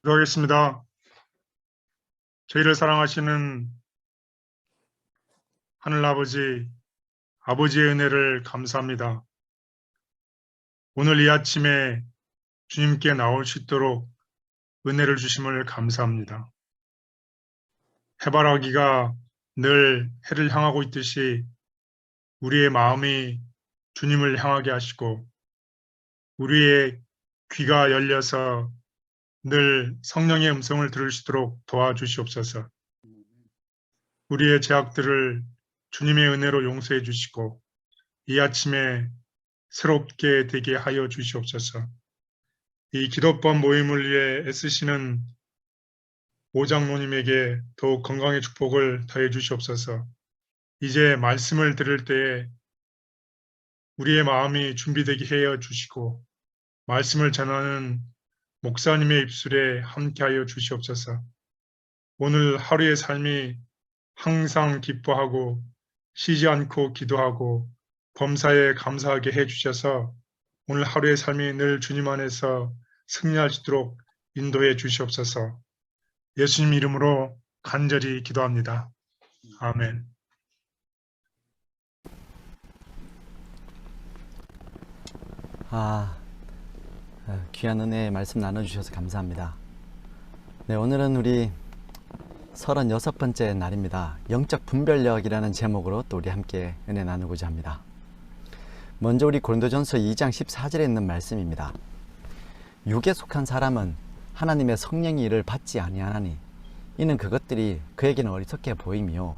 기도하겠습니다. 저희를 사랑하시는 하늘아버지, 아버지의 은혜를 감사합니다. 오늘 이 아침에 주님께 나올 수 있도록 은혜를 주심을 감사합니다. 해바라기가 늘 해를 향하고 있듯이 우리의 마음이 주님을 향하게 하시고 우리의 귀가 열려서 늘 성령의 음성을 들을 수 있도록 도와주시옵소서. 우리의 죄악들을 주님의 은혜로 용서해 주시고 이 아침에 새롭게 되게 하여 주시옵소서. 이 기도법 모임을 위해 애쓰시는 오장로님에게 더욱 건강의 축복을 더해 주시옵소서. 이제 말씀을 들을 때에 우리의 마음이 준비되게 하여 주시고 말씀을 전하는 목사님의 입술에 함께하여 주시옵소서. 오늘 하루의 삶이 항상 기뻐하고 쉬지 않고 기도하고 범사에 감사하게 해주셔서 오늘 하루의 삶이 늘 주님 안에서 승리할 수 있도록 인도해 주시옵소서. 예수님 이름으로 간절히 기도합니다. 아멘. 귀한 은혜의 말씀 나눠주셔서 감사합니다. 네, 오늘은 우리 36번째 날입니다. 영적 분별력이라는 제목으로 또 우리 함께 은혜 나누고자 합니다. 먼저 우리 고린도전서 2장 14절에 있는 말씀입니다. 육에 속한 사람은 하나님의 성령의 일을 받지 아니하나니 이는 그것들이 그에게는 어리석게 보이며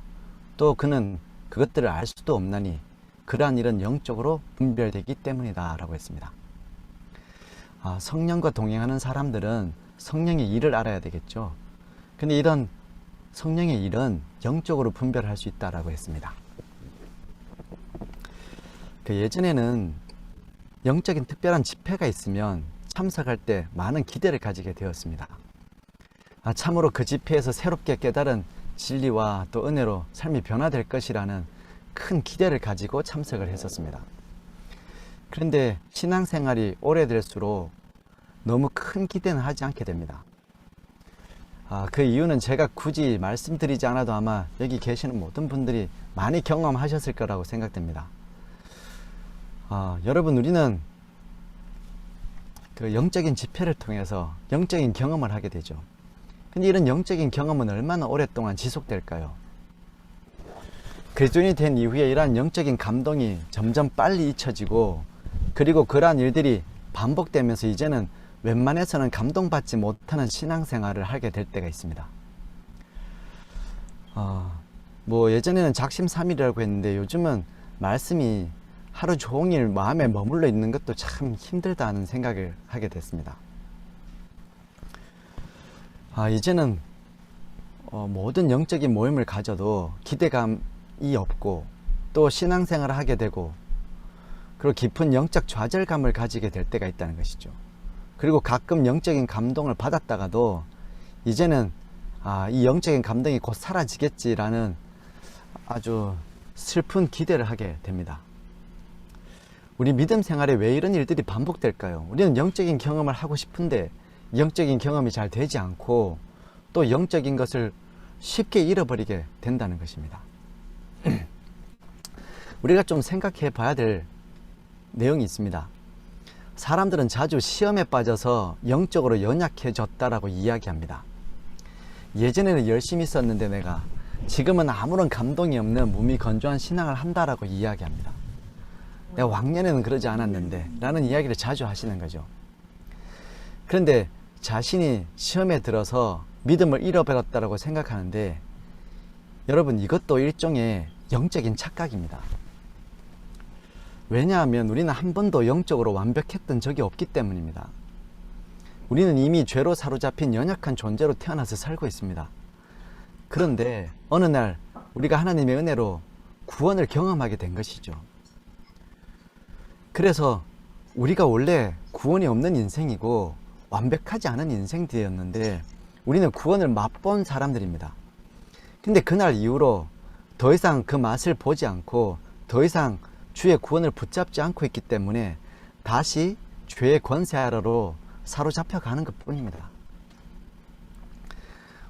또 그는 그것들을 알 수도 없나니 그러한 일은 영적으로 분별되기 때문이다 라고 했습니다. 성령과 동행하는 사람들은 성령의 일을 알아야 되겠죠. 근데 이런 성령의 일은 영적으로 분별할 수 있다라고 했습니다. 예전에는 영적인 특별한 집회가 있으면 참석할 때 많은 기대를 가지게 되었습니다. 참으로 그 집회에서 새롭게 깨달은 진리와 또 은혜로 삶이 변화될 것이라는 큰 기대를 가지고 참석을 했었습니다. 그런데 신앙생활이 오래될수록 너무 큰 기대는 하지 않게 됩니다. 그 이유는 제가 굳이 말씀드리지 않아도 아마 여기 계시는 모든 분들이 많이 경험하셨을 거라고 생각됩니다. 여러분, 우리는 그 영적인 집회를 통해서 영적인 경험을 하게 되죠. 근데 이런 영적인 경험은 얼마나 오랫동안 지속될까요? 그리스도인이 된 이후에 이러한 영적인 감동이 점점 빨리 잊혀지고 그리고 그러한 일들이 반복되면서 이제는 웬만해서는 감동받지 못하는 신앙생활을 하게 될 때가 있습니다. 예전에는 작심삼일이라고 했는데 요즘은 말씀이 하루 종일 마음에 머물러 있는 것도 참 힘들다는 생각을 하게 됐습니다. 이제는 모든 영적인 모임을 가져도 기대감이 없고 또 신앙생활을 하게 되고 그리고 깊은 영적 좌절감을 가지게 될 때가 있다는 것이죠. 그리고 가끔 영적인 감동을 받았다가도 이제는 이 영적인 감동이 곧 사라지겠지라는 아주 슬픈 기대를 하게 됩니다. 우리 믿음 생활에 왜 이런 일들이 반복될까요? 우리는 영적인 경험을 하고 싶은데 영적인 경험이 잘 되지 않고 또 영적인 것을 쉽게 잃어버리게 된다는 것입니다. 우리가 좀 생각해 봐야 될 내용이 있습니다. 사람들은 자주 시험에 빠져서 영적으로 연약해졌다라고 이야기합니다. 예전에는 열심히 썼는데 내가 지금은 아무런 감동이 없는 몸이 건조한 신앙을 한다라고 이야기합니다. 내가 왕년에는 그러지 않았는데 라는 이야기를 자주 하시는 거죠. 그런데 자신이 시험에 들어서 믿음을 잃어버렸다라고 생각하는데 여러분, 이것도 일종의 영적인 착각입니다. 왜냐하면 우리는 한 번도 영적으로 완벽했던 적이 없기 때문입니다. 우리는 이미 죄로 사로잡힌 연약한 존재로 태어나서 살고 있습니다. 그런데 어느 날 우리가 하나님의 은혜로 구원을 경험하게 된 것이죠. 그래서 우리가 원래 구원이 없는 인생이고 완벽하지 않은 인생들이었는데 우리는 구원을 맛본 사람들입니다. 근데 그날 이후로 더 이상 그 맛을 보지 않고 더 이상 주의 구원을 붙잡지 않고 있기 때문에 다시 죄의 권세 아래로 사로잡혀 가는 것 뿐입니다.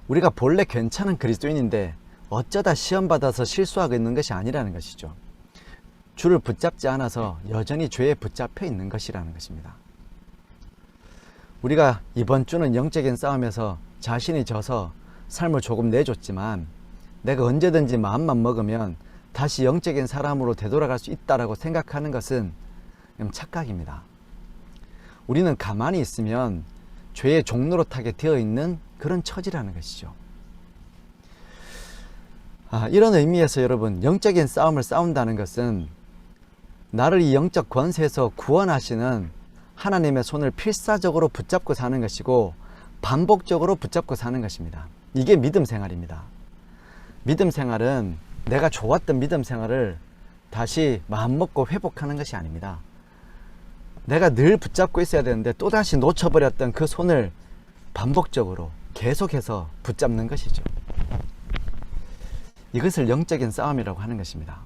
우리가 본래 괜찮은 그리스도인인데 어쩌다 시험 받아서 실수하고 있는 것이 아니라는 것이죠. 주를 붙잡지 않아서 여전히 죄에 붙잡혀 있는 것이라는 것입니다. 우리가 이번 주는 영적인 싸움에서 자신이 져서 삶을 조금 내줬지만 내가 언제든지 마음만 먹으면 다시 영적인 사람으로 되돌아갈 수 있다라고 생각하는 것은 착각입니다. 우리는 가만히 있으면 죄의 종노릇하게 되어 있는 그런 처지라는 것이죠. 이런 의미에서 여러분, 영적인 싸움을 싸운다는 것은 나를 이 영적 권세에서 구원하시는 하나님의 손을 필사적으로 붙잡고 사는 것이고 반복적으로 붙잡고 사는 것입니다. 이게 믿음 생활입니다. 믿음 생활은 내가 좋았던 믿음 생활을 다시 마음먹고 회복하는 것이 아닙니다. 내가 늘 붙잡고 있어야 되는데 또다시 놓쳐버렸던 그 손을 반복적으로 계속해서 붙잡는 것이죠. 이것을 영적인 싸움이라고 하는 것입니다.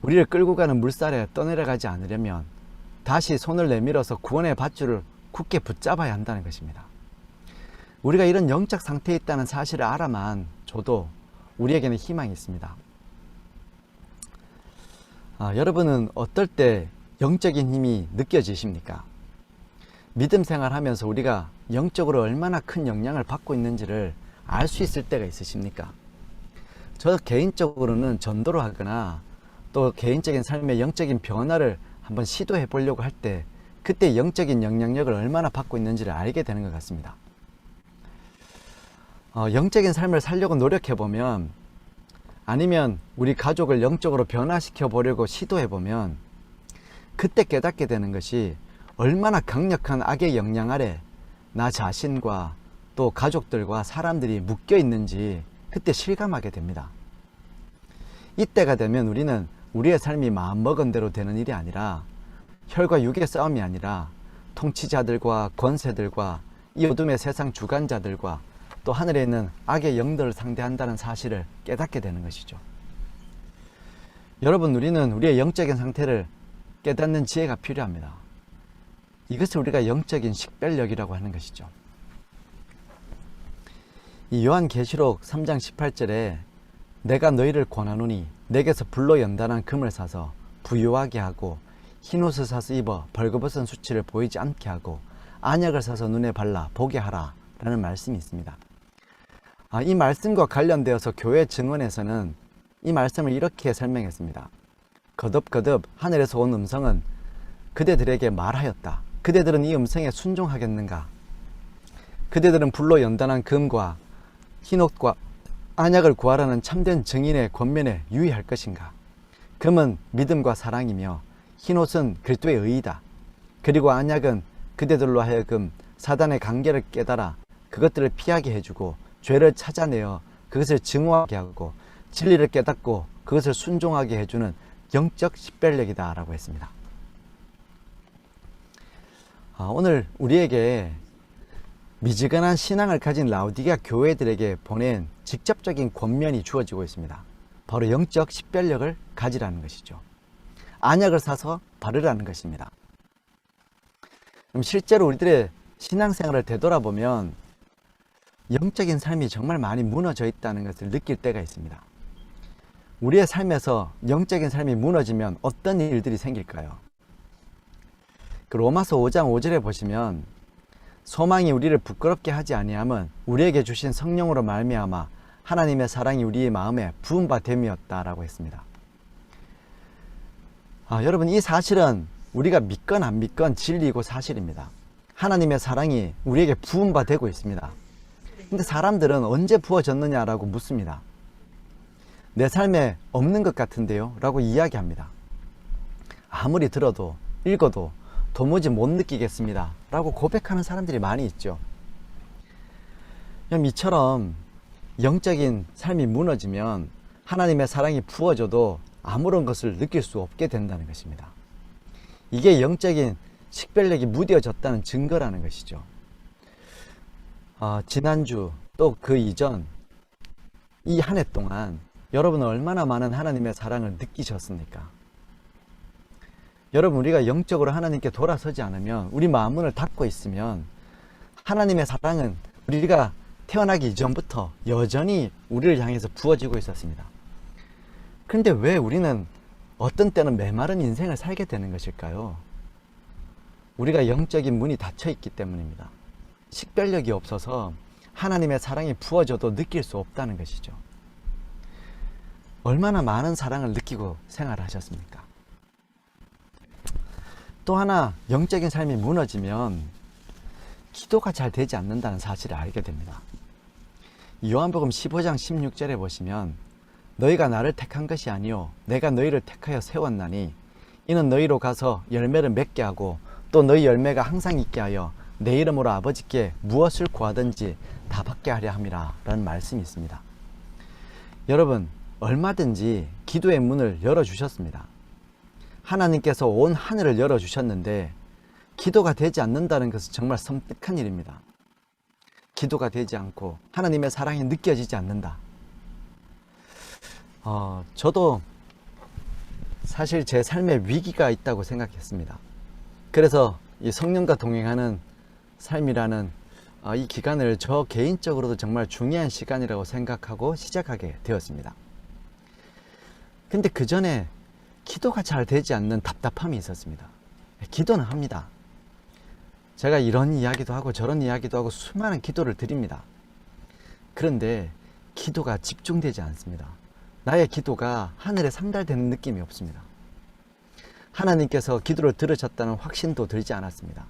우리를 끌고 가는 물살에 떠내려가지 않으려면 다시 손을 내밀어서 구원의 밧줄을 굳게 붙잡아야 한다는 것입니다. 우리가 이런 영적 상태에 있다는 사실을 알아만 줘도 우리에게는 희망이 있습니다. 여러분은 어떨 때 영적인 힘이 느껴지십니까? 믿음 생활하면서 우리가 영적으로 얼마나 큰 영향을 받고 있는지를 알 수 있을 때가 있으십니까? 저 개인적으로는 전도를 하거나 또 개인적인 삶의 영적인 변화를 한번 시도해 보려고 할 때 그때 영적인 영향력을 얼마나 받고 있는지를 알게 되는 것 같습니다. 영적인 삶을 살려고 노력해 보면, 아니면 우리 가족을 영적으로 변화시켜 보려고 시도해 보면 그때 깨닫게 되는 것이 얼마나 강력한 악의 영향 아래 나 자신과 또 가족들과 사람들이 묶여 있는지 그때 실감하게 됩니다. 이때가 되면 우리는 우리의 삶이 마음먹은 대로 되는 일이 아니라, 혈과 육의 싸움이 아니라 통치자들과 권세들과 이 어둠의 세상 주관자들과 또 하늘에 있는 악의 영들을 상대한다는 사실을 깨닫게 되는 것이죠. 여러분, 우리는 우리의 영적인 상태를 깨닫는 지혜가 필요합니다. 이것을 우리가 영적인 식별력이라고 하는 것이죠. 이 요한계시록 3장 18절에 내가 너희를 권하노니 내게서 불로 연단한 금을 사서 부유하게 하고 흰옷을 사서 입어 벌거벗은 수치를 보이지 않게 하고 안약을 사서 눈에 발라 보게 하라 라는 말씀이 있습니다. 이 말씀과 관련되어서 교회 증언에서는 이 말씀을 이렇게 설명했습니다. 거듭거듭 하늘에서 온 음성은 그대들에게 말하였다. 그대들은 이 음성에 순종하겠는가? 그대들은 불로 연단한 금과 흰옷과 안약을 구하라는 참된 증인의 권면에 유의할 것인가? 금은 믿음과 사랑이며 흰옷은 그리스도의 의이다. 그리고 안약은 그대들로 하여금 사단의 관계를 깨달아 그것들을 피하게 해주고 죄를 찾아내어 그것을 증오하게 하고 진리를 깨닫고 그것을 순종하게 해주는 영적 식별력이다 라고 했습니다. 오늘 우리에게 미지근한 신앙을 가진 라오디게아 교회들에게 보낸 직접적인 권면이 주어지고 있습니다. 바로 영적 식별력을 가지라는 것이죠. 안약을 사서 바르라는 것입니다. 그럼 실제로 우리들의 신앙생활을 되돌아보면 영적인 삶이 정말 많이 무너져 있다는 것을 느낄 때가 있습니다. 우리의 삶에서 영적인 삶이 무너지면 어떤 일들이 생길까요? 그 로마서 5장 5절에 보시면 소망이 우리를 부끄럽게 하지 아니함은 우리에게 주신 성령으로 말미암아 하나님의 사랑이 우리의 마음에 부은 바 됨이었다라고 했습니다. 여러분, 이 사실은 우리가 믿건 안 믿건 진리이고 사실입니다. 하나님의 사랑이 우리에게 부은 바 되고 있습니다. 근데 사람들은 언제 부어졌느냐라고 묻습니다. 내 삶에 없는 것 같은데요? 라고 이야기합니다. 아무리 들어도 읽어도 도무지 못 느끼겠습니다 라고 고백하는 사람들이 많이 있죠. 이처럼 영적인 삶이 무너지면 하나님의 사랑이 부어져도 아무런 것을 느낄 수 없게 된다는 것입니다. 이게 영적인 식별력이 무뎌졌다는 증거라는 것이죠. 지난주 또 그 이전 이 한 해 동안 여러분은 얼마나 많은 하나님의 사랑을 느끼셨습니까? 여러분, 우리가 영적으로 하나님께 돌아서지 않으면, 우리 마음문을 닫고 있으면 하나님의 사랑은 우리가 태어나기 이전부터 여전히 우리를 향해서 부어지고 있었습니다. 그런데 왜 우리는 어떤 때는 메마른 인생을 살게 되는 것일까요? 우리가 영적인 문이 닫혀 있기 때문입니다. 식별력이 없어서 하나님의 사랑이 부어져도 느낄 수 없다는 것이죠. 얼마나 많은 사랑을 느끼고 생활하셨습니까? 또 하나, 영적인 삶이 무너지면 기도가 잘 되지 않는다는 사실을 알게 됩니다. 요한복음 15장 16절에 보시면 너희가 나를 택한 것이 아니요 내가 너희를 택하여 세웠나니 이는 너희로 가서 열매를 맺게 하고 또 너희 열매가 항상 있게 하여 내 이름으로 아버지께 무엇을 구하든지 다 받게 하려 함이라 라는 말씀이 있습니다. 여러분, 얼마든지 기도의 문을 열어주셨습니다. 하나님께서 온 하늘을 열어주셨는데 기도가 되지 않는다는 것은 정말 섬뜩한 일입니다. 기도가 되지 않고 하나님의 사랑이 느껴지지 않는다. 저도 사실 제 삶에 위기가 있다고 생각했습니다. 그래서 이 성령과 동행하는 삶이라는 이 기간을 저 개인적으로도 정말 중요한 시간이라고 생각하고 시작하게 되었습니다. 근데 그 전에 기도가 잘 되지 않는 답답함이 있었습니다. 기도는 합니다. 제가 이런 이야기도 하고 저런 이야기도 하고 수많은 기도를 드립니다. 그런데 기도가 집중되지 않습니다. 나의 기도가 하늘에 상달되는 느낌이 없습니다. 하나님께서 기도를 들으셨다는 확신도 들지 않았습니다.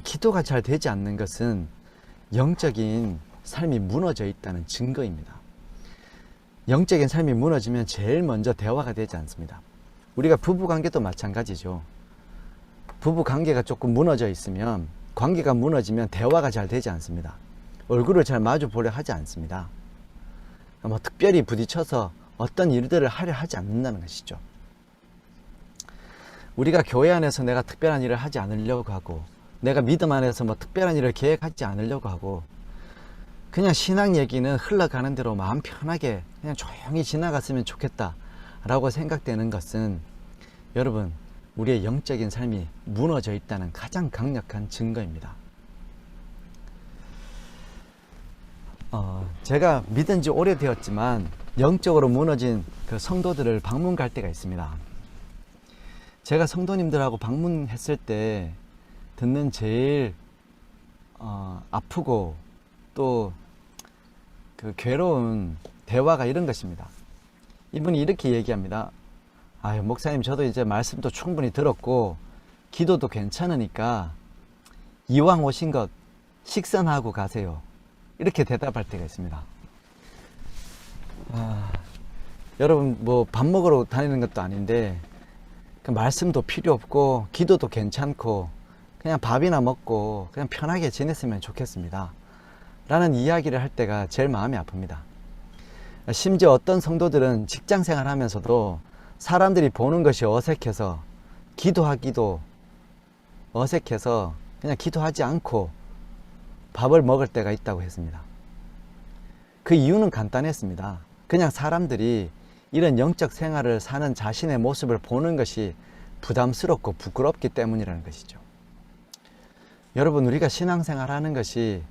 기도가 잘 되지 않는 것은 영적인 삶이 무너져 있다는 증거입니다. 영적인 삶이 무너지면 제일 먼저 대화가 되지 않습니다. 우리가 부부관계도 마찬가지죠. 부부관계가 조금 무너져 있으면, 관계가 무너지면 대화가 잘 되지 않습니다. 얼굴을 잘 마주 보려 하지 않습니다. 특별히 부딪혀서 어떤 일들을 하려 하지 않는다는 것이죠. 우리가 교회 안에서 내가 특별한 일을 하지 않으려고 하고, 내가 믿음 안에서 특별한 일을 계획하지 않으려고 하고, 그냥 신앙 얘기는 흘러가는 대로 마음 편하게 그냥 조용히 지나갔으면 좋겠다 라고 생각되는 것은 여러분, 우리의 영적인 삶이 무너져 있다는 가장 강력한 증거입니다. 제가 믿은 지 오래되었지만 영적으로 무너진 그 성도들을 방문 갈 때가 있습니다. 제가 성도님들하고 방문했을 때 듣는 제일 아프고 또 그 괴로운 대화가 이런 것입니다. 이분이 이렇게 얘기합니다. 아유, 목사님, 저도 이제 말씀도 충분히 들었고 기도도 괜찮으니까 이왕 오신 것 식사하고 가세요. 이렇게 대답할 때가 있습니다. 여러분, 밥 먹으러 다니는 것도 아닌데 그 말씀도 필요 없고 기도도 괜찮고 그냥 밥이나 먹고 그냥 편하게 지냈으면 좋겠습니다 라는 이야기를 할 때가 제일 마음이 아픕니다. 심지어 어떤 성도들은 직장 생활하면서도 사람들이 보는 것이 어색해서 기도하기도 어색해서 그냥 기도하지 않고 밥을 먹을 때가 있다고 했습니다. 그 이유는 간단했습니다. 그냥 사람들이 이런 영적 생활을 사는 자신의 모습을 보는 것이 부담스럽고 부끄럽기 때문이라는 것이죠. 여러분, 우리가 신앙생활 하는 것이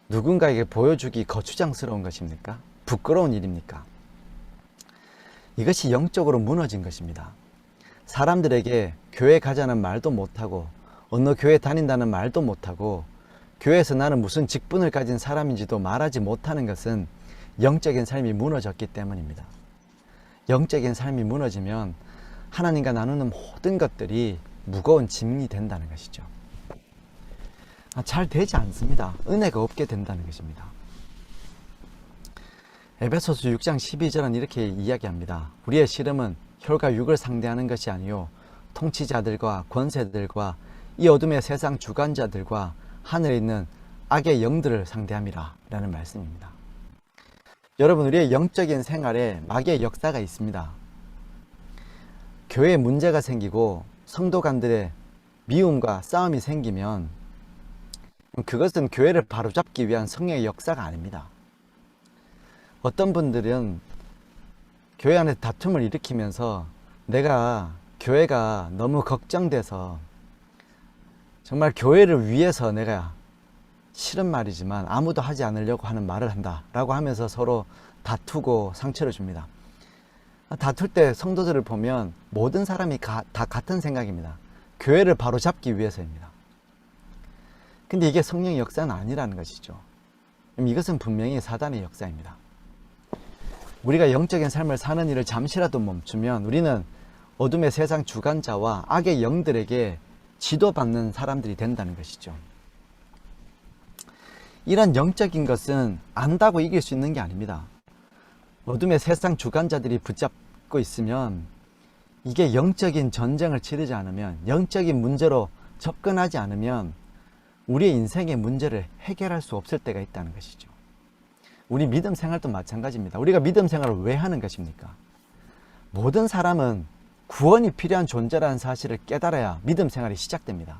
누군가에게 보여주기 거추장스러운 것입니까? 부끄러운 일입니까? 이것이 영적으로 무너진 것입니다. 사람들에게 교회 가자는 말도 못하고 어느 교회 다닌다는 말도 못하고 교회에서 나는 무슨 직분을 가진 사람인지도 말하지 못하는 것은 영적인 삶이 무너졌기 때문입니다. 영적인 삶이 무너지면 하나님과 나누는 모든 것들이 무거운 짐이 된다는 것이죠. 잘 되지 않습니다. 은혜가 없게 된다는 것입니다. 에베소서 6장 12절은 이렇게 이야기합니다. 우리의 씨름은 혈과 육을 상대하는 것이 아니요 통치자들과 권세들과 이 어둠의 세상 주관자들과 하늘에 있는 악의 영들을 상대함이라 라는 말씀입니다. 여러분, 우리의 영적인 생활에 마귀의 역사가 있습니다. 교회에 문제가 생기고 성도 간들의 미움과 싸움이 생기면 그것은 교회를 바로잡기 위한 성령의 역사가 아닙니다. 어떤 분들은 교회 안에 다툼을 일으키면서 내가 교회가 너무 걱정돼서 정말 교회를 위해서 내가 싫은 말이지만 아무도 하지 않으려고 하는 말을 한다 라고 하면서 서로 다투고 상처를 줍니다. 다툴 때 성도들을 보면 모든 사람이 다 같은 생각입니다. 교회를 바로잡기 위해서입니다. 근데 이게 성령의 역사는 아니라는 것이죠. 이것은 분명히 사단의 역사입니다. 우리가 영적인 삶을 사는 일을 잠시라도 멈추면 우리는 어둠의 세상 주관자와 악의 영들에게 지도받는 사람들이 된다는 것이죠. 이런 영적인 것은 안다고 이길 수 있는 게 아닙니다. 어둠의 세상 주관자들이 붙잡고 있으면 이게 영적인 전쟁을 치르지 않으면, 영적인 문제로 접근하지 않으면 우리의 인생의 문제를 해결할 수 없을 때가 있다는 것이죠. 우리 믿음 생활도 마찬가지입니다. 우리가 믿음 생활을 왜 하는 것입니까? 모든 사람은 구원이 필요한 존재라는 사실을 깨달아야 믿음 생활이 시작됩니다.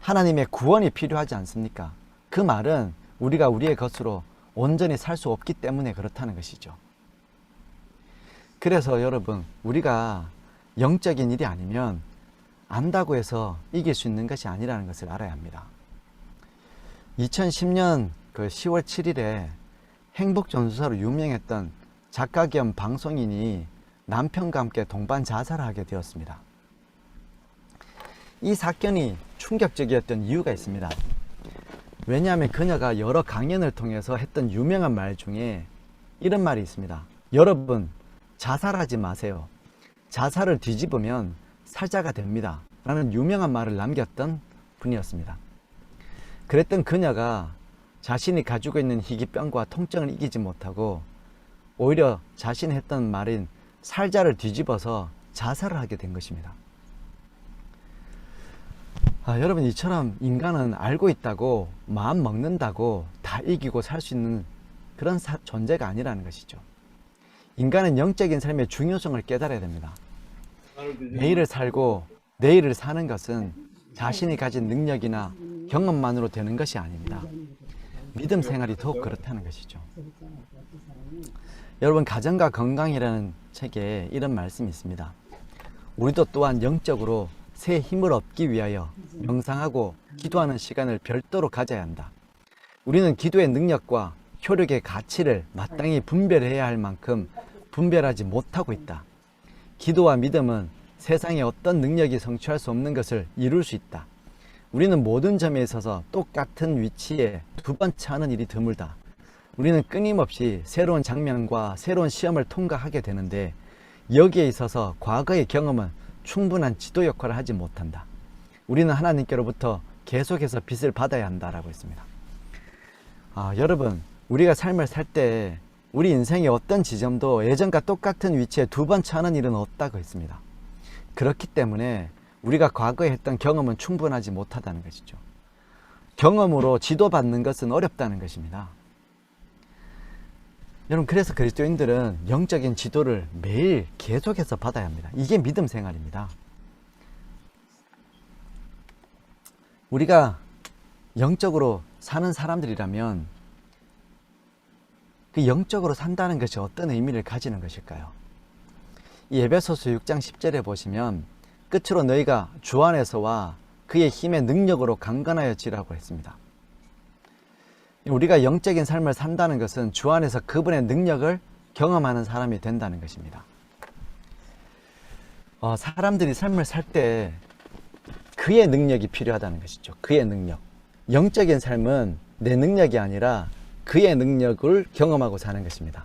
하나님의 구원이 필요하지 않습니까? 그 말은 우리가 우리의 것으로 온전히 살 수 없기 때문에 그렇다는 것이죠. 그래서 여러분, 우리가 영적인 일이 아니면 안다고 해서 이길 수 있는 것이 아니라는 것을 알아야 합니다. 2010년 10월 7일에 행복전도사로 유명했던 작가 겸 방송인이 남편과 함께 동반 자살을 하게 되었습니다. 이 사건이 충격적이었던 이유가 있습니다. 왜냐하면 그녀가 여러 강연을 통해서 했던 유명한 말 중에 이런 말이 있습니다. 여러분, 자살하지 마세요. 자살을 뒤집으면 살자가 됩니다. 라는 유명한 말을 남겼던 분이었습니다. 그랬던 그녀가 자신이 가지고 있는 희귀병과 통증을 이기지 못하고 오히려 자신이 했던 말인 살자를 뒤집어서 자살을 하게 된 것입니다. 여러분, 이처럼 인간은 알고 있다고 마음 먹는다고 다 이기고 살 수 있는 그런 존재가 아니라는 것이죠. 인간은 영적인 삶의 중요성을 깨달아야 됩니다. 내일을 살고 내일을 사는 것은 자신이 가진 능력이나 경험만으로 되는 것이 아닙니다. 믿음 생활이 더욱 그렇다는 것이죠. 여러분, 가정과 건강이라는 책에 이런 말씀이 있습니다. 우리도 또한 영적으로 새 힘을 얻기 위하여 명상하고 기도하는 시간을 별도로 가져야 한다. 우리는 기도의 능력과 효력의 가치를 마땅히 분별해야 할 만큼 분별하지 못하고 있다. 기도와 믿음은 세상에 어떤 능력이 성취할 수 없는 것을 이룰 수 있다. 우리는 모든 점에 있어서 똑같은 위치에 두 번 차는 일이 드물다. 우리는 끊임없이 새로운 장면과 새로운 시험을 통과하게 되는데 여기에 있어서 과거의 경험은 충분한 지도 역할을 하지 못한다. 우리는 하나님께로부터 계속해서 빚을 받아야 한다라고 했습니다. 여러분, 우리가 삶을 살 때 우리 인생의 어떤 지점도 예전과 똑같은 위치에 두 번 차는 일은 없다고 했습니다. 그렇기 때문에 우리가 과거에 했던 경험은 충분하지 못하다는 것이죠. 경험으로 지도받는 것은 어렵다는 것입니다. 여러분, 그래서 그리스도인들은 영적인 지도를 매일 계속해서 받아야 합니다. 이게 믿음 생활입니다. 우리가 영적으로 사는 사람들이라면 그 영적으로 산다는 것이 어떤 의미를 가지는 것일까요? 이 에베소서 6장 10절에 보시면 끝으로 너희가 주 안에서와 그의 힘의 능력으로 강건하여지라고 했습니다. 우리가 영적인 삶을 산다는 것은 주 안에서 그분의 능력을 경험하는 사람이 된다는 것입니다. 사람들이 삶을 살 때 그의 능력이 필요하다는 것이죠. 그의 능력. 영적인 삶은 내 능력이 아니라 그의 능력을 경험하고 사는 것입니다.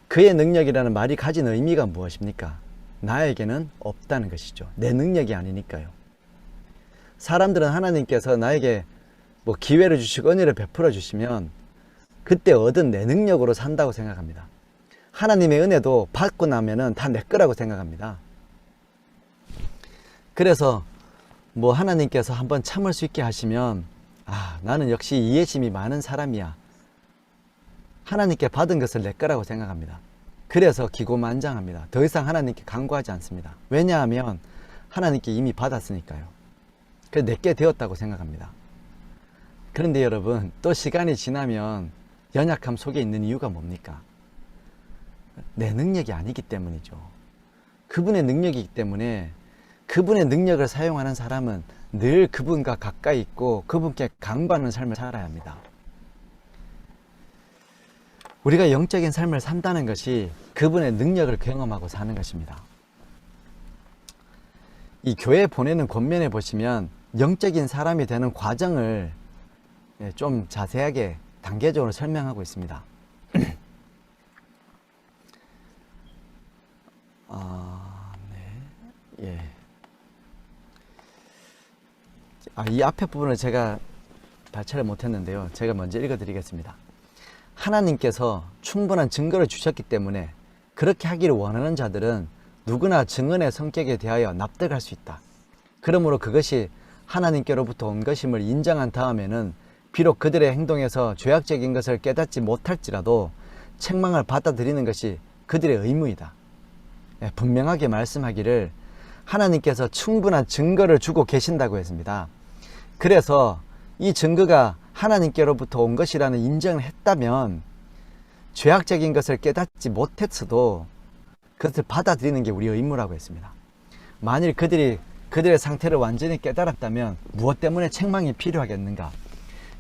그의 능력이라는 말이 가진 의미가 무엇입니까? 나에게는 없다는 것이죠. 내 능력이 아니니까요. 사람들은 하나님께서 나에게 기회를 주시고 은혜를 베풀어 주시면 그때 얻은 내 능력으로 산다고 생각합니다. 하나님의 은혜도 받고 나면은 다 내 거라고 생각합니다. 그래서 하나님께서 한번 참을 수 있게 하시면 나는 역시 이해심이 많은 사람이야. 하나님께 받은 것을 내 거라고 생각합니다. 그래서 기고만장합니다. 더 이상 하나님께 간구하지 않습니다. 왜냐하면 하나님께 이미 받았으니까요. 그래서 내게 되었다고 생각합니다. 그런데 여러분, 또 시간이 지나면 연약함 속에 있는 이유가 뭡니까? 내 능력이 아니기 때문이죠. 그분의 능력이기 때문에 그분의 능력을 사용하는 사람은 늘 그분과 가까이 있고 그분께 강구하는 삶을 살아야 합니다. 우리가 영적인 삶을 산다는 것이 그분의 능력을 경험하고 사는 것입니다. 이 교회 보내는 권면에 보시면 영적인 사람이 되는 과정을 좀 자세하게 단계적으로 설명하고 있습니다. 이 앞에 부분을 제가 발췌를 못했는데요. 제가 먼저 읽어드리겠습니다. 하나님께서 충분한 증거를 주셨기 때문에 그렇게 하기를 원하는 자들은 누구나 증언의 성격에 대하여 납득할 수 있다. 그러므로 그것이 하나님께로부터 온 것임을 인정한 다음에는 비록 그들의 행동에서 죄악적인 것을 깨닫지 못할지라도 책망을 받아들이는 것이 그들의 의무이다. 분명하게 말씀하기를 하나님께서 충분한 증거를 주고 계신다고 했습니다. 그래서 이 증거가 하나님께로부터 온 것이라는 인정을 했다면 죄악적인 것을 깨닫지 못했어도 그것을 받아들이는 게 우리의 의무라고 했습니다. 만일 그들의 상태를 완전히 깨달았다면 무엇 때문에 책망이 필요하겠는가?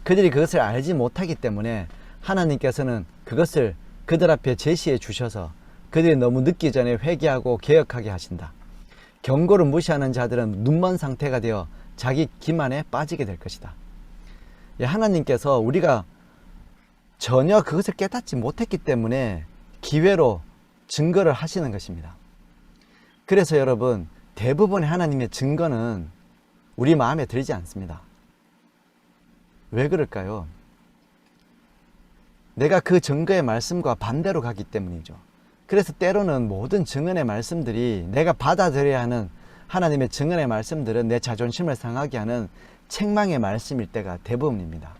그들이 그것을 알지 못하기 때문에 하나님께서는 그것을 그들 앞에 제시해 주셔서 그들이 너무 늦기 전에 회개하고 개혁하게 하신다. 경고를 무시하는 자들은 눈먼 상태가 되어 자기 기만에 빠지게 될 것이다. 하나님께서 우리가 전혀 그것을 깨닫지 못했기 때문에 기회로 증거를 하시는 것입니다. 그래서 여러분, 대부분의 하나님의 증거는 우리 마음에 들지 않습니다. 왜 그럴까요? 내가 그 증거의 말씀과 반대로 가기 때문이죠. 그래서 때로는 모든 증언의 말씀들이 내가 받아들여야 하는 하나님의 증언의 말씀들은 내 자존심을 상하게 하는 책망의 말씀일 때가 대부분입니다.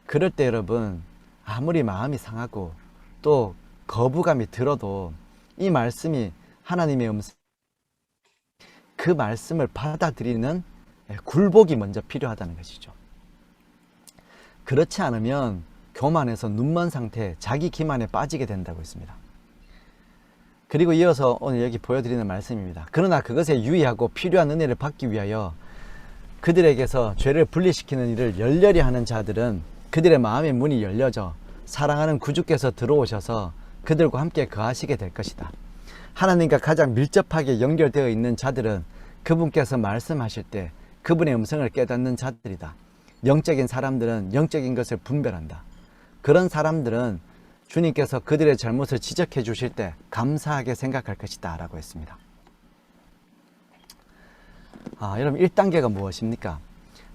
그럴 때 여러분, 아무리 마음이 상하고 또 거부감이 들어도 이 말씀이 하나님의 음성, 그 말씀을 받아들이는 굴복이 먼저 필요하다는 것이죠. 그렇지 않으면 교만해서 눈먼 상태, 자기 기만에 빠지게 된다고 했습니다. 그리고 이어서 오늘 여기 보여드리는 말씀입니다. 그러나 그것에 유의하고 필요한 은혜를 받기 위하여 그들에게서 죄를 분리시키는 일을 열렬히 하는 자들은 그들의 마음의 문이 열려져 사랑하는 구주께서 들어오셔서 그들과 함께 거하시게 될 것이다. 하나님과 가장 밀접하게 연결되어 있는 자들은 그분께서 말씀하실 때 그분의 음성을 깨닫는 자들이다. 영적인 사람들은 영적인 것을 분별한다. 그런 사람들은 주님께서 그들의 잘못을 지적해 주실 때 감사하게 생각할 것이다 라고 했습니다. 여러분, 1단계가 무엇입니까?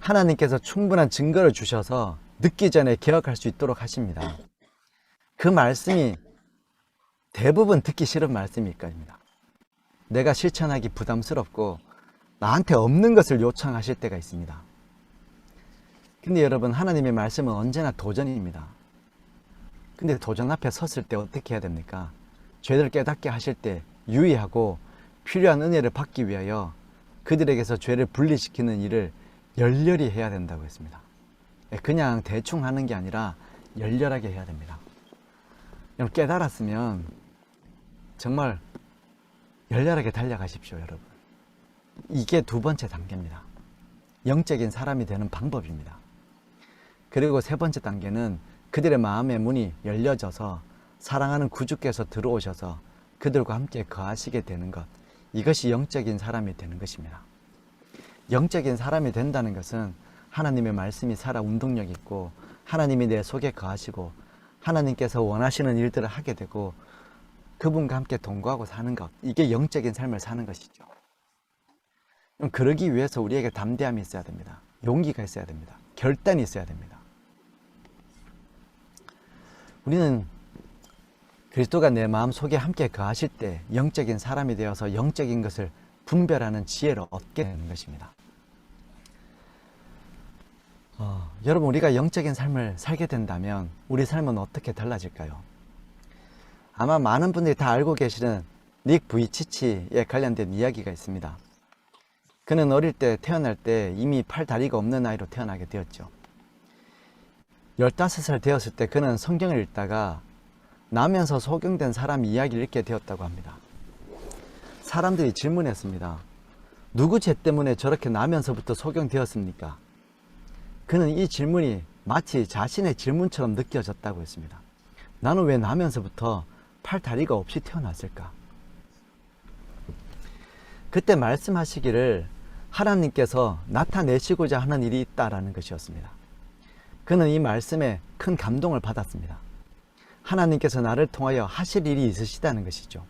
하나님께서 충분한 증거를 주셔서 늦기 전에 개혁할 수 있도록 하십니다. 그 말씀이 대부분 듣기 싫은 말씀일 겁니다. 내가 실천하기 부담스럽고 나한테 없는 것을 요청하실 때가 있습니다. 근데 여러분, 하나님의 말씀은 언제나 도전입니다. 근데 도전 앞에 섰을 때 어떻게 해야 됩니까? 죄를 깨닫게 하실 때 유의하고 필요한 은혜를 받기 위하여 그들에게서 죄를 분리시키는 일을 열렬히 해야 된다고 했습니다. 그냥 대충 하는 게 아니라 열렬하게 해야 됩니다. 여러분, 깨달았으면 정말 열렬하게 달려가십시오, 여러분. 이게 두 번째 단계입니다. 영적인 사람이 되는 방법입니다. 그리고 세 번째 단계는 그들의 마음의 문이 열려져서 사랑하는 구주께서 들어오셔서 그들과 함께 거하시게 되는 것, 이것이 영적인 사람이 되는 것입니다. 영적인 사람이 된다는 것은 하나님의 말씀이 살아 운동력 있고 하나님이 내 속에 거하시고 하나님께서 원하시는 일들을 하게 되고 그분과 함께 동거하고 사는 것, 이게 영적인 삶을 사는 것이죠. 그러기 위해서 우리에게 담대함이 있어야 됩니다. 용기가 있어야 됩니다. 결단이 있어야 됩니다. 우리는 그리스도가 내 마음 속에 함께 거하실 때 영적인 사람이 되어서 영적인 것을 분별하는 지혜를 얻게 되는 것입니다. 여러분, 우리가 영적인 삶을 살게 된다면 우리 삶은 어떻게 달라질까요? 아마 많은 분들이 다 알고 계시는 닉 부이치치에 관련된 이야기가 있습니다. 그는 어릴 때 태어날 때 이미 팔 다리가 없는 아이로 태어나게 되었죠. 15살 되었을 때 그는 성경을 읽다가 나면서 소경된 사람 이야기를 읽게 되었다고 합니다. 사람들이 질문했습니다. 누구 죄 때문에 저렇게 나면서부터 소경되었습니까? 그는 이 질문이 마치 자신의 질문처럼 느껴졌다고 했습니다. 나는 왜 나면서부터 팔 다리가 없이 태어났을까? 그때 말씀하시기를 하나님께서 나타내시고자 하는 일이 있다라는 것이었습니다. 그는 이 말씀에 큰 감동을 받았습니다. 하나님께서 나를 통하여 하실 일이 있으시다는 것이죠.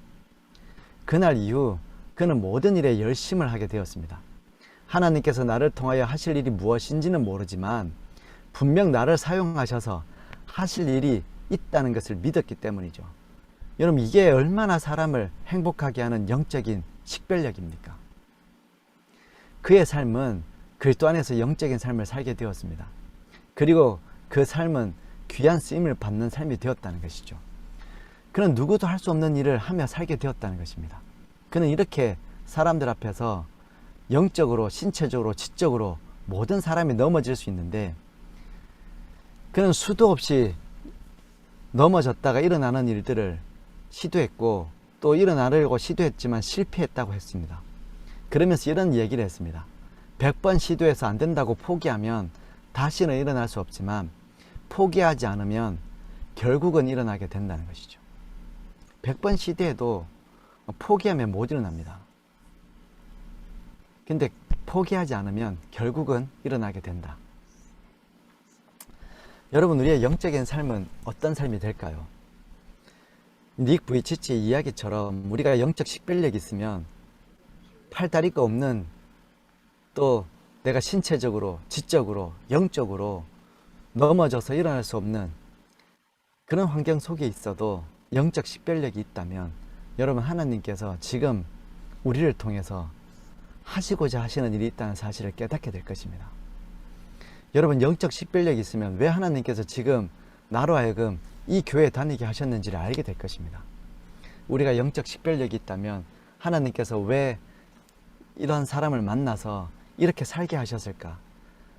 그날 이후 그는 모든 일에 열심을 하게 되었습니다. 하나님께서 나를 통하여 하실 일이 무엇인지는 모르지만 분명 나를 사용하셔서 하실 일이 있다는 것을 믿었기 때문이죠. 여러분, 이게 얼마나 사람을 행복하게 하는 영적인 식별력입니까? 그의 삶은 그리스도 안에서 영적인 삶을 살게 되었습니다. 그리고 그 삶은 귀한 쓰임을 받는 삶이 되었다는 것이죠. 그는 누구도 할 수 없는 일을 하며 살게 되었다는 것입니다. 그는 이렇게 사람들 앞에서 영적으로, 신체적으로, 지적으로 모든 사람이 넘어질 수 있는데, 그는 수도 없이 넘어졌다가 일어나는 일들을 시도했고 또 일어나려고 시도했지만 실패했다고 했습니다. 그러면서 이런 얘기를 했습니다. 100번 시도해서 안 된다고 포기하면 다시는 일어날 수 없지만 포기하지 않으면 결국은 일어나게 된다는 것이죠. 100번 시도해도 포기하면 못 일어납니다. 근데 포기하지 않으면 결국은 일어나게 된다. 여러분, 우리의 영적인 삶은 어떤 삶이 될까요? 닉 부이치치의 이야기처럼 우리가 영적 식별력이 있으면 팔다리가 없는, 또 내가 신체적으로, 지적으로, 영적으로 넘어져서 일어날 수 없는 그런 환경 속에 있어도 영적 식별력이 있다면 여러분, 하나님께서 지금 우리를 통해서 하시고자 하시는 일이 있다는 사실을 깨닫게 될 것입니다. 여러분, 영적 식별력이 있으면 왜 하나님께서 지금 나로 하여금 이 교회에 다니게 하셨는지를 알게 될 것입니다. 우리가 영적 식별력이 있다면 하나님께서 왜 이런 사람을 만나서 이렇게 살게 하셨을까?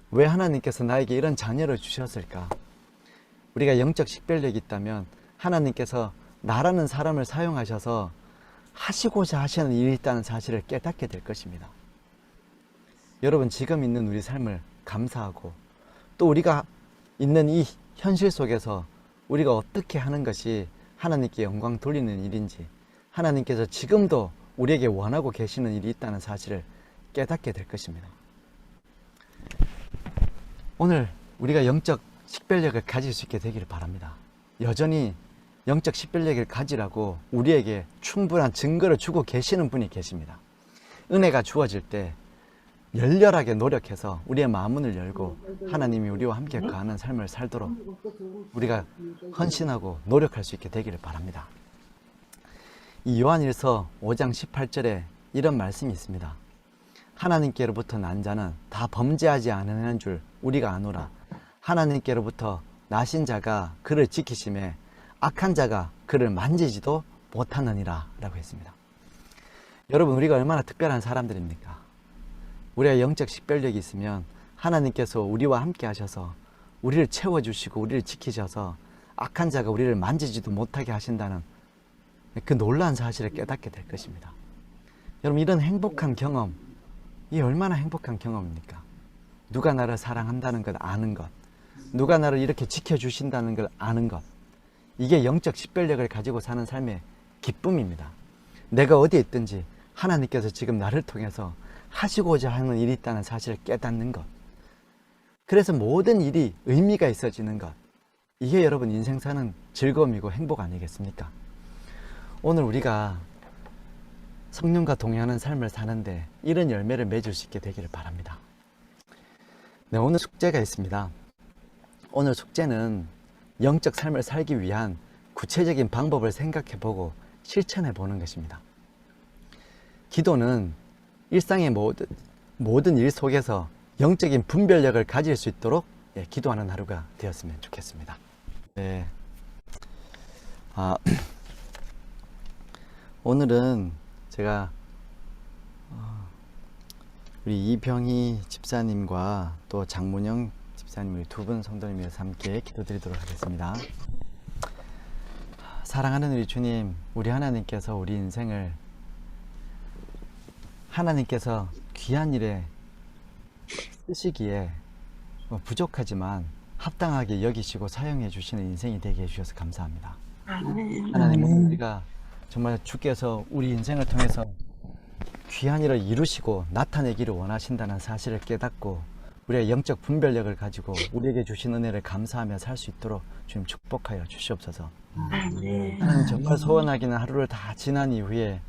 왜 하나님께서 나에게 이런 자녀를 주셨을까? 우리가 영적 식별력이 있다면 하나님께서 나라는 사람을 사용하셔서 하시고자 하시는 일이 있다는 사실을 깨닫게 될 것입니다. 여러분, 지금 있는 우리 삶을 감사하고 또 우리가 있는 이 현실 속에서 우리가 어떻게 하는 것이 하나님께 영광 돌리는 일인지, 하나님께서 지금도 우리에게 원하고 계시는 일이 있다는 사실을 깨닫게 될 것입니다. 오늘 우리가 영적 식별력을 가질 수 있게 되기를 바랍니다. 여전히 영적 식별력을 가지라고 우리에게 충분한 증거를 주고 계시는 분이 계십니다. 은혜가 주어질 때 열렬하게 노력해서 우리의 마음문을 열고 하나님이 우리와 함께 거하는 삶을 살도록 우리가 헌신하고 노력할 수 있게 되기를 바랍니다. 이 요한일서 5장 18절에 이런 말씀이 있습니다. 하나님께로부터 난 자는 다 범죄하지 않으는 줄 우리가 아노라. 하나님께로부터 나신 자가 그를 지키심에 악한 자가 그를 만지지도 못하느니라 라고 했습니다. 여러분, 우리가 얼마나 특별한 사람들입니까? 우리가 영적 식별력이 있으면 하나님께서 우리와 함께 하셔서 우리를 채워주시고 우리를 지키셔서 악한 자가 우리를 만지지도 못하게 하신다는 그 놀라운 사실을 깨닫게 될 것입니다. 여러분, 이런 행복한 경험, 이 얼마나 행복한 경험입니까? 누가 나를 사랑한다는 것 아는 것, 누가 나를 이렇게 지켜주신다는 걸 아는 것, 이게 영적 식별력을 가지고 사는 삶의 기쁨입니다. 내가 어디에 있든지 하나님께서 지금 나를 통해서 하시고자 하는 일이 있다는 사실을 깨닫는 것, 그래서 모든 일이 의미가 있어지는 것, 이게 여러분 인생 사는 즐거움이고 행복 아니겠습니까? 오늘 우리가 성령과 동행하는 삶을 사는데 이런 열매를 맺을 수 있게 되기를 바랍니다. 네, 오늘 숙제가 있습니다. 오늘 숙제는 영적 삶을 살기 위한 구체적인 방법을 생각해보고 실천해보는 것입니다. 기도는 일상의 모든 일 속에서 영적인 분별력을 가질 수 있도록 기도하는 하루가 되었으면 좋겠습니다. 네. 오늘은 제가 우리 이병희 집사님과 또 장문영 집사님, 우리 두 분 성도님 위해서 함께 기도드리도록 하겠습니다. 사랑하는 우리 주님, 우리 하나님께서 우리 인생을 하나님께서 귀한 일에 쓰시기에 부족하지만 합당하게 여기시고 사용해 주시는 인생이 되게 해주셔서 감사합니다. 하나님, 오늘 우리가 정말 주께서 우리 인생을 통해서 귀한 일을 이루시고 나타내기를 원하신다는 사실을 깨닫고 우리의 영적 분별력을 가지고 우리에게 주신 은혜를 감사하며 살 수 있도록 주님 축복하여 주시옵소서. 하나님, 정말 소원하기는 하루를 다 지난 이후에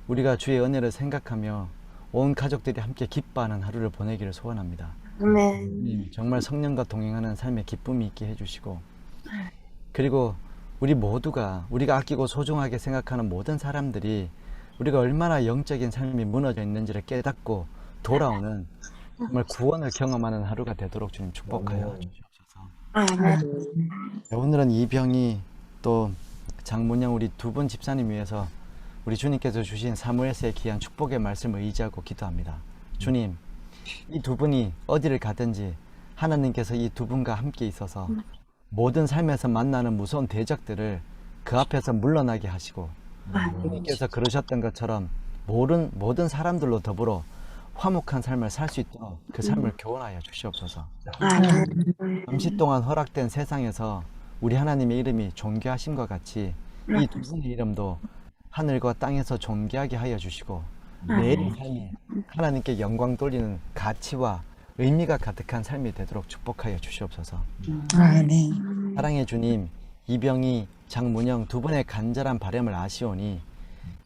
우리가 주의 은혜를 생각하며 온 가족들이 함께 기뻐하는 하루를 보내기를 소원합니다. 주님, 정말 성령과 동행하는 삶의 기쁨이 있게 해주시고, 그리고 우리 모두가 우리가 아끼고 소중하게 생각하는 모든 사람들이 우리가 얼마나 영적인 삶이 무너져 있는지를 깨닫고 돌아오는 정말 구원을 경험하는 하루가 되도록 주님 축복하여 주시옵소서. 네, 오늘은 이병희 또 장문영 우리 두 분 집사님 위해서 우리 주님께서 주신 사무엘서의 귀한 축복의 말씀을 의지하고 기도합니다. 주님, 이 두 분이 어디를 가든지 하나님께서 이 두 분과 함께 있어서 모든 삶에서 만나는 무서운 대적들을 그 앞에서 물러나게 하시고, 주님께서 그러셨던 것처럼 모든 사람들로 더불어 화목한 삶을 살 수 있도록 그 삶을 교훈하여 주시옵소서. 잠시 동안 허락된 세상에서 우리 하나님의 이름이 존귀하심과 같이 이 두 분의 이름도 하늘과 땅에서 존귀하게 하여 주시고, 매일의 삶이 하나님께 영광 돌리는 가치와 의미가 가득한 삶이 되도록 축복하여 주시옵소서. 사랑의 주님, 이병희, 장문영 두 분의 간절한 바람을 아시오니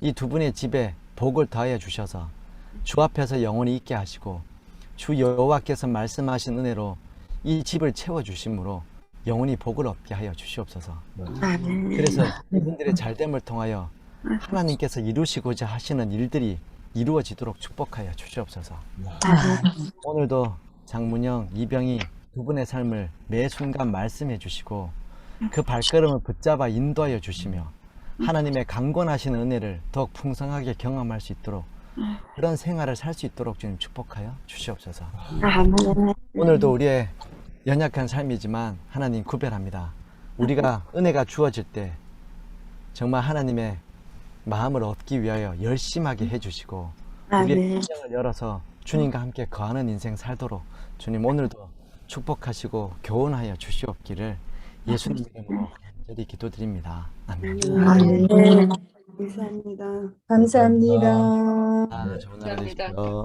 이 두 분의 집에 복을 더하여 주셔서 주 앞에서 영원히 있게 하시고, 주 여호와께서 말씀하신 은혜로 이 집을 채워주심으로 영원히 복을 얻게 하여 주시옵소서. 그래서 이분들의 잘됨을 통하여 하나님께서 이루시고자 하시는 일들이 이루어지도록 축복하여 주시옵소서. 오늘도 장문영, 이병희 두 분의 삶을 매 순간 말씀해 주시고 그 발걸음을 붙잡아 인도하여 주시며 하나님의 강권하신 은혜를 더욱 풍성하게 경험할 수 있도록 그런 생활을 살 수 있도록 주님 축복하여 주시옵소서. 오늘도 우리의 연약한 삶이지만 하나님 구별합니다. 우리가 은혜가 주어질 때 정말 하나님의 마음을 얻기 위하여 열심하게 해주시고 우리의 심령을 열어서 주님과 함께 거하는 인생 살도록 주님 오늘도 축복하시고 교훈하여 주시옵기를 예수님 이름으로 간절히 기도드립니다. 아멘. 감사합니다. 감사합니다. 좋은 하루 되십시오.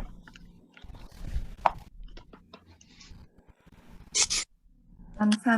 감사합니다.